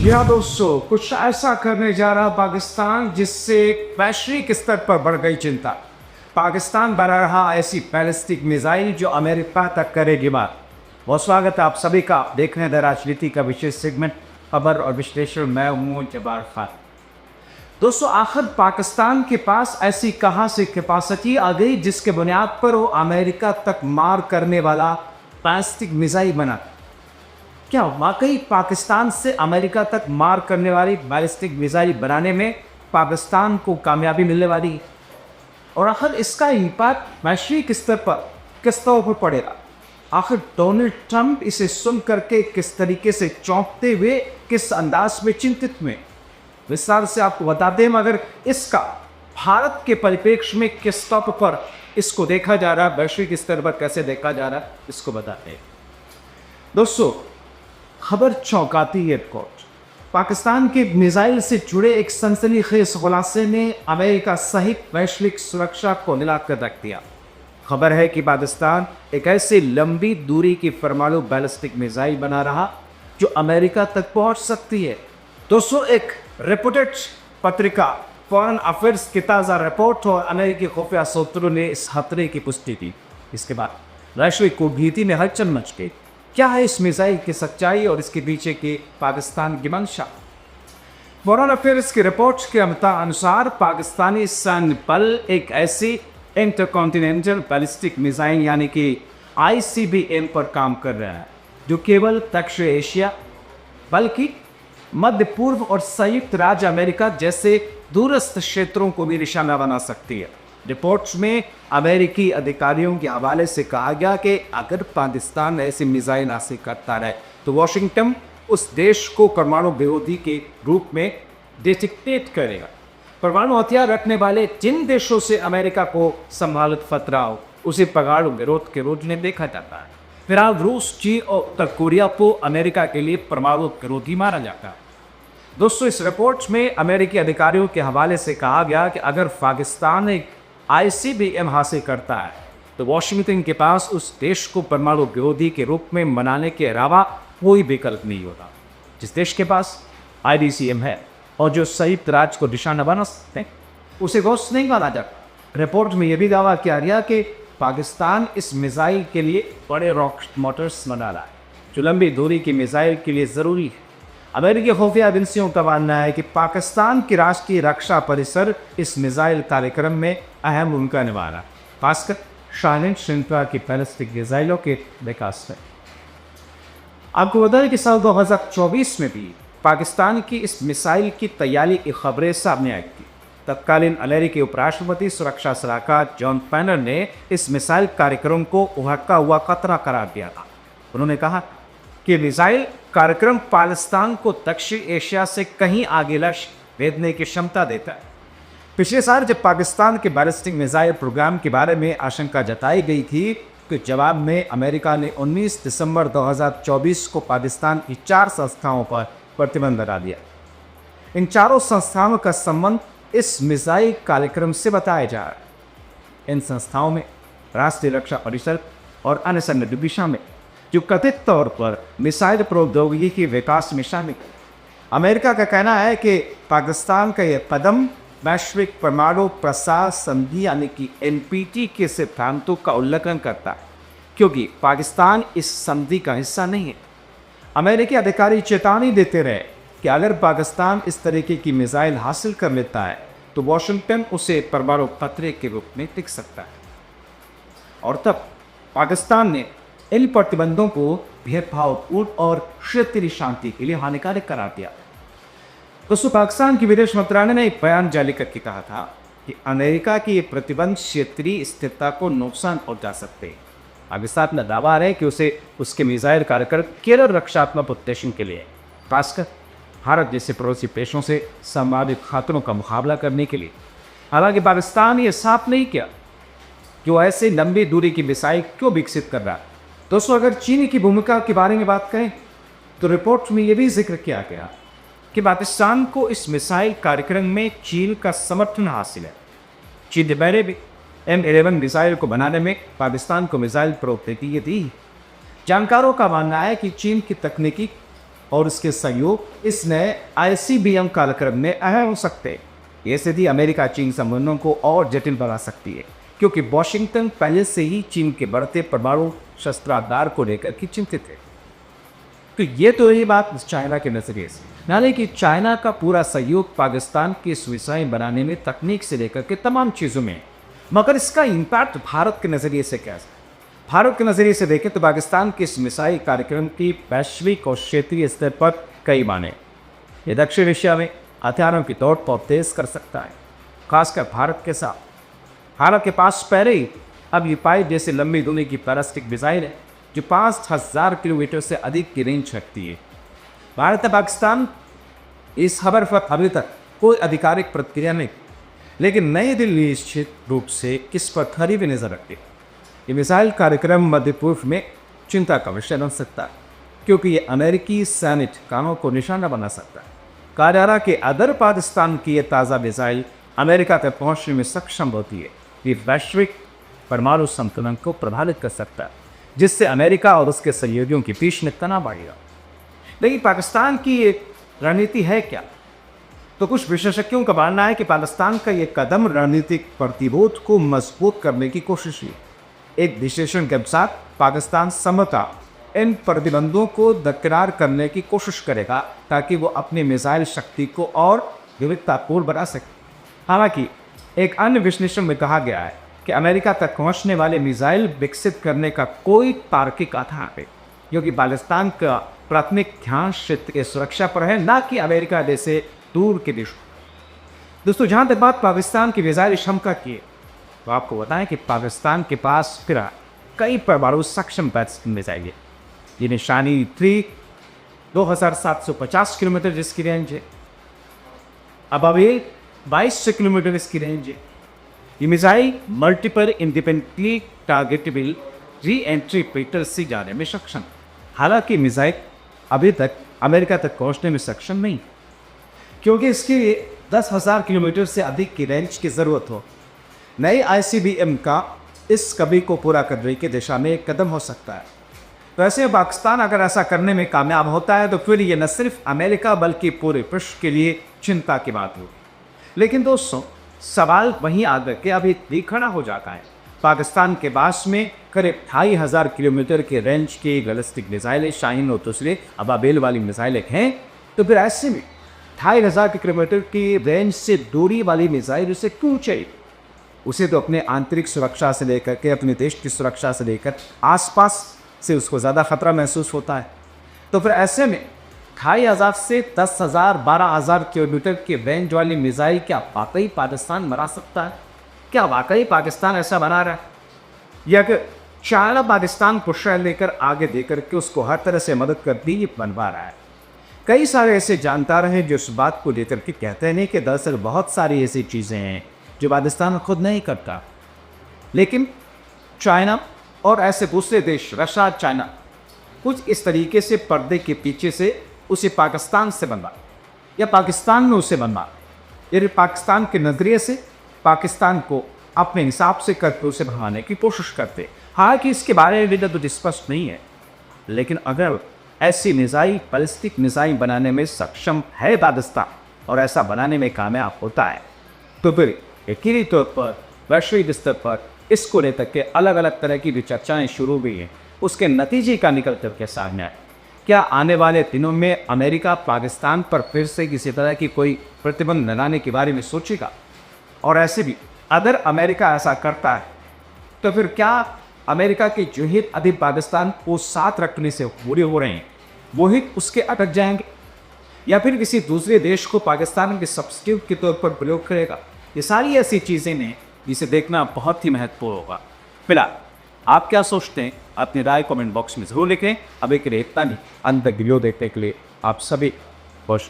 जी हाँ दोस्तों, कुछ ऐसा करने जा रहा पाकिस्तान जिससे वैश्विक स्तर पर बढ़ गई चिंता। पाकिस्तान बना रहा ऐसी बैलिस्टिक मिसाइल जो अमेरिका तक करेगी मार। बहुत स्वागत है आप सभी का, आप देख रहे हैं द राजनीति का विशेष सेगमेंट खबर और विश्लेषण। मैं हूँ जब्बार खान। दोस्तों, आखिर पाकिस्तान के पास ऐसी कहाँ से कैपेसिटी आ गई जिसके बुनियाद पर वो अमेरिका तक मार करने वाला बैलिस्टिक मिसाइल बना? क्या वाकई पाकिस्तान से अमेरिका तक मार करने वाली बैलिस्टिक मिसाइल बनाने में पाकिस्तान को कामयाबी मिलने वाली है? और आखिर इसका इम्पैक्ट वैश्विक स्तर पर किस तरह पर पड़ेगा? आखिर डोनाल्ड ट्रंप इसे सुन करके किस तरीके से चौंकते हुए, किस अंदाज में चिंतित हुए, विस्तार से आपको बता दें। मगर इसका भारत के परिप्रेक्ष्य में किस स्तर पर इसको देखा जा रहा है, वैश्विक स्तर पर कैसे देखा जा रहा है, इसको बताते हैं। दोस्तों, खबर चौंकाती है। कोर्ट पाकिस्तान के मिसाइल से जुड़े एक सनसनीखेज खुलासे ने अमेरिका सहित वैश्विक सुरक्षा को हिलाकर रख दिया। खबर है कि पाकिस्तान एक ऐसी लंबी दूरी की परमाणु बैलिस्टिक मिसाइल बना रहा जो अमेरिका तक पहुंच सकती है। दोस्तों, एक रेपुटेड पत्रिका फॉरेन अफेयर्स की ताज़ा रिपोर्ट और अमेरिकी खुफिया सूत्रों ने इस खतरे की पुष्टि की। इसके बाद वैश्विक कूटनीति में हलचल मच गई। क्या है इस मिसाइल की सच्चाई और इसके पीछे की पाकिस्तान की मंशा? फॉरेन अफेयर्स की रिपोर्ट के अनुसार पाकिस्तानी सैन्य बल एक ऐसी इंटरकॉन्टिनेंटल बैलिस्टिक मिसाइल यानी कि ICBM पर काम कर रहा है जो केवल दक्षिण एशिया बल्कि मध्य पूर्व और संयुक्त राज्य अमेरिका जैसे दूरस्थ क्षेत्रों को भी निशाना बना सकती है। रिपोर्ट्स में अमेरिकी अधिकारियों के हवाले से कहा गया कि अगर पाकिस्तान ऐसी मिसाइल हासिल करता रहे तो वॉशिंगटन उस देश को परमाणु विरोधी के रूप में डिजिग्नेट करेगा। परमाणु हथियार रखने वाले जिन देशों से अमेरिका को संभावित खतरा हो उसे परमाणु विरोध के रूप में देखा जाता है। फिलहाल रूस, चीन और उत्तर कोरिया को अमेरिका के लिए परमाणु विरोधी माना जाता है। दोस्तों, इस रिपोर्ट में अमेरिकी अधिकारियों के हवाले से कहा गया कि अगर पाकिस्तान एक ICBM हासिल करता है तो वॉशिंगटन के पास उस देश को परमाणु विरोधी के रूप में मनाने के अलावा कोई विकल्प नहीं होता। जिस देश के पास ICBM है और जो संयुक्त राज्य को निशाना बना सकते हैं उसे घोषित नहीं माना जाता। रिपोर्ट में यह भी दावा किया गया कि पाकिस्तान इस मिसाइल के लिए बड़े रॉकेट मोटर्स बना रहा है जो लंबी दूरी की मिसाइल के लिए ज़रूरी है। अमेरिकी खुफिया एजेंसियों का मानना है कि पाकिस्तान की राष्ट्रीय रक्षा परिसर इस मिसाइल कार्यक्रम में अहम भूमिका निभा रहा है, खासकर शालीन श्रृंखला की बैलिस्टिक मिसाइलों के विकास में। आपको बता दें कि साल 2024 में भी पाकिस्तान की इस मिसाइल की तैयारी की खबरें सामने आई थी। तत्कालीन अमेरिकी उपराष्ट्रपति सुरक्षा सलाहकार जॉन पैनर ने इस मिसाइल कार्यक्रम को उभरता हुआ खतरा करार दिया था। उन्होंने कहा कि मिसाइल कार्यक्रम पाकिस्तान को दक्षिण एशिया से कहीं आगे लक्ष्य भेजने की क्षमता देता है। पिछले साल जब पाकिस्तान के बैलिस्टिक मिसाइल प्रोग्राम के बारे में आशंका जताई गई थी तो जवाब में अमेरिका ने 19 दिसंबर 2024 को पाकिस्तान की 4 संस्थाओं पर प्रतिबंध लगा दिया। इन चारों संस्थाओं का संबंध इस मिसाइल कार्यक्रम से बताया जा रहा है। इन संस्थाओं में राष्ट्रीय रक्षा परिषद और अन्य संगठन भी शामिल जो कथित तौर पर मिसाइल प्रौद्योगिकी के विकास में शामिल है। अमेरिका का कहना है कि पाकिस्तान का यह कदम वैश्विक परमाणु प्रसार संधि यानी कि NPT के सिद्धांतों का उल्लंघन करता है क्योंकि पाकिस्तान इस संधि का हिस्सा नहीं है। अमेरिकी अधिकारी चेतावनी देते रहे कि अगर पाकिस्तान इस तरीके की मिसाइल हासिल कर लेता है तो वॉशिंगटन उसे परमाणु खतरे के रूप में देख सकता है और तब पाकिस्तान ने इन प्रतिबंधों को भेदभावपूर्ण और क्षेत्रीय शांति के लिए हानिकारक करार दिया। दोस्तों, पाकिस्तान की विदेश मंत्रालय ने एक बयान जारी करके कहा था कि अमेरिका के ये प्रतिबंध क्षेत्रीय स्थिरता को नुकसान पहुंचा सकते हैं। पाकिस्तान का दावा है कि उसे उसके मिसाइल कार्यक्रम केवल रक्षात्मक उद्देश्यों के लिए, खासकर भारत जैसे पड़ोसी देशों से संभावित खतरों का मुकाबला करने के लिए। हालांकि पाकिस्तान ये साफ नहीं किया कि वो ऐसे लंबी दूरी की मिसाइल क्यों विकसित कर रहा है। दोस्तों, अगर चीन की भूमिका के बारे में बात करें तो रिपोर्ट में यह भी जिक्र किया गया कि पाकिस्तान को इस मिसाइल कार्यक्रम में चीन का समर्थन हासिल है। चीन ने पहले भी M11 मिसाइल को बनाने में पाकिस्तान को मिसाइल प्रौद्योगिकी दी। जानकारों का मानना है कि चीन की तकनीकी और उसके सहयोग इस नए ICBM कार्यक्रम में अहम हो सकते हैं। ये स्थिति अमेरिका चीन संबंधों को और जटिल बना सकती है, क्योंकि वॉशिंगटन पहले से ही चीन के बढ़ते परमाणु शस्त्रागार को लेकर के चिंतित है। तो ये तो रही बात चाइना के नजरिए से, नाले कि चाइना का पूरा सहयोग पाकिस्तान की सुविधाएं बनाने में, तकनीक से लेकर के तमाम चीज़ों में, मगर इसका इम्पैक्ट भारत के नज़रिए से क्या है? भारत के नज़रिए से देखें तो पाकिस्तान के इस मिसाइल कार्यक्रम की वैश्विक और क्षेत्रीय स्तर पर कई माने। ये दक्षिण एशिया में हथियारों की दौड़ को तेज कर सकता है, खासकर भारत के साथ। भारत के पास पहले ही अब यूपाई जैसे लंबी दूरी की बैलिस्टिक मिसाइल है जो 5000 किलोमीटर से अधिक की रेंज रखती है। भारत और पाकिस्तान इस खबर पर अभी तक कोई आधिकारिक प्रतिक्रिया नहीं, लेकिन नई दिल्ली निश्चित रूप से इस पर खरी भी नजर रखती है। ये मिसाइल कार्यक्रम मध्य पूर्व में चिंता का विषय बन सकता है, क्योंकि ये अमेरिकी सैन्य ठिकानों को निशाना बना सकता है। कहा जा रहा कि अगर पाकिस्तान की ये ताज़ा मिसाइल अमेरिका तक पहुंचने में सक्षम होती है, ये वैश्विक परमाणु संतुलन को प्रभावित कर सकता है, जिससे अमेरिका और उसके सहयोगियों के बीच में तनाव बढ़ेगा। लेकिन पाकिस्तान की ये रणनीति है क्या? तो कुछ विशेषज्ञों का मानना है कि पाकिस्तान का ये कदम रणनीतिक प्रतिरोध को मजबूत करने की कोशिश है। एक विश्लेषण के अनुसार पाकिस्तान संभवतः इन प्रतिबंधों को दरकिनार करने की कोशिश करेगा ताकि वो अपनी मिसाइल शक्ति को और विविधतापूर्ण बना सके। हालांकि एक अन्य विश्लेषण में कहा गया है कि अमेरिका तक पहुंचने वाले मिसाइल विकसित करने का कोई तार्किक आधार है, क्योंकि पाकिस्तान का प्राथमिक ध्यान क्षेत्र की सुरक्षा पर है, ना कि अमेरिका जैसे दूर के देशों। दोस्तों, जहाँ तक बात पाकिस्तान की मिसाइल क्षमता की है, तो आपको बताएं कि पाकिस्तान के पास फिर कई परमाणु सक्षम बैलिस्टिक मिसाइल है। ये निशानी 3 2750 किलोमीटर जिसकी रेंज है, अब ये 2200 किलोमीटर इसकी रेंज है। ये missile multiple independently targetable re entry पेटर से जाने में सक्षम। हालांकि मिसाइल अभी तक अमेरिका तक पहुंचने में सक्षम नहीं, क्योंकि इसके लिए 10,000 किलोमीटर से अधिक की रेंज की ज़रूरत हो। नई ICBM का इस कमी को पूरा करने की दिशा में एक कदम हो सकता है। तो ऐसे पाकिस्तान अगर ऐसा करने में कामयाब होता है तो फिर ये न सिर्फ अमेरिका बल्कि पूरे विश्व के लिए चिंता की बात होगी। लेकिन दोस्तों, सवाल वहीं आकर के अभी भी खड़ा हो जाता है। पाकिस्तान के पास में करीब 2500 किलोमीटर के रेंज की बैलिस्टिक मिसाइलें शाहीन और दूसरे अबाबेल वाली मिसाइलें हैं, तो फिर ऐसे में 2500 किलोमीटर की रेंज से दूरी वाली मिसाइल उसे क्यों चाहिए? उसे तो अपने आंतरिक सुरक्षा से लेकर के, अपने देश की सुरक्षा से लेकर आसपास से उसको ज़्यादा खतरा महसूस होता है। तो फिर ऐसे में 2500 से 10,000 12,000 किलोमीटर की रेंज वाली मिसाइल क्या वाकई पाकिस्तान बना सकता है? क्या वाकई पाकिस्तान ऐसा बना रहा है, या कि चाइना पाकिस्तान को शय लेकर आगे देकर के उसको हर तरह से मदद करती ही बनवा रहा है? कई सारे ऐसे जानकार हैं जो इस बात को लेकर के कहते हैं कि दरअसल बहुत सारी ऐसी चीज़ें हैं जो पाकिस्तान खुद नहीं करता, लेकिन चाइना और ऐसे दूसरे देश, रशिया, चाइना, कुछ इस तरीके से पर्दे के पीछे से उसे पाकिस्तान से बनवा या पाकिस्तान में उसे बनवा, यानी पाकिस्तान के नज़रिए से पाकिस्तान को अपने हिसाब से करके उसे भगाने की कोशिश करते। हालांकि इसके बारे में तो स्पष्ट नहीं है, लेकिन अगर ऐसी मिसाइल, बैलिस्टिक मिसाइल बनाने में सक्षम है पाकिस्तान और ऐसा बनाने में कामयाब होता है, तो फिर यकीनी तौर पर वैश्विक स्तर पर इसको लेकर के अलग अलग तरह की जो चर्चाएँ शुरू हुई हैं, उसके नतीजे का निकल कर के सामने आए। क्या आने वाले दिनों में अमेरिका पाकिस्तान पर फिर से किसी तरह की कोई प्रतिबंध लगाने के बारे में सोचेगा? और ऐसे भी अगर अमेरिका ऐसा करता है तो फिर क्या अमेरिका के जो हित अभी पाकिस्तान को साथ रखने से पूरे हो रहे हैं, वो हित उसके अटक जाएंगे, या फिर किसी दूसरे देश को पाकिस्तान के सब्सिट्यूट के तौर पर प्रयोग करेगा? ये सारी ऐसी चीज़ें हैं जिसे देखना बहुत ही महत्वपूर्ण होगा। फिलहाल आप क्या सोचते हैं, अपनी राय कमेंट बॉक्स में ज़रूर लिखें। अब एक इतना नहीं, अंत तक वीडियो देखने के लिए आप सभी खुश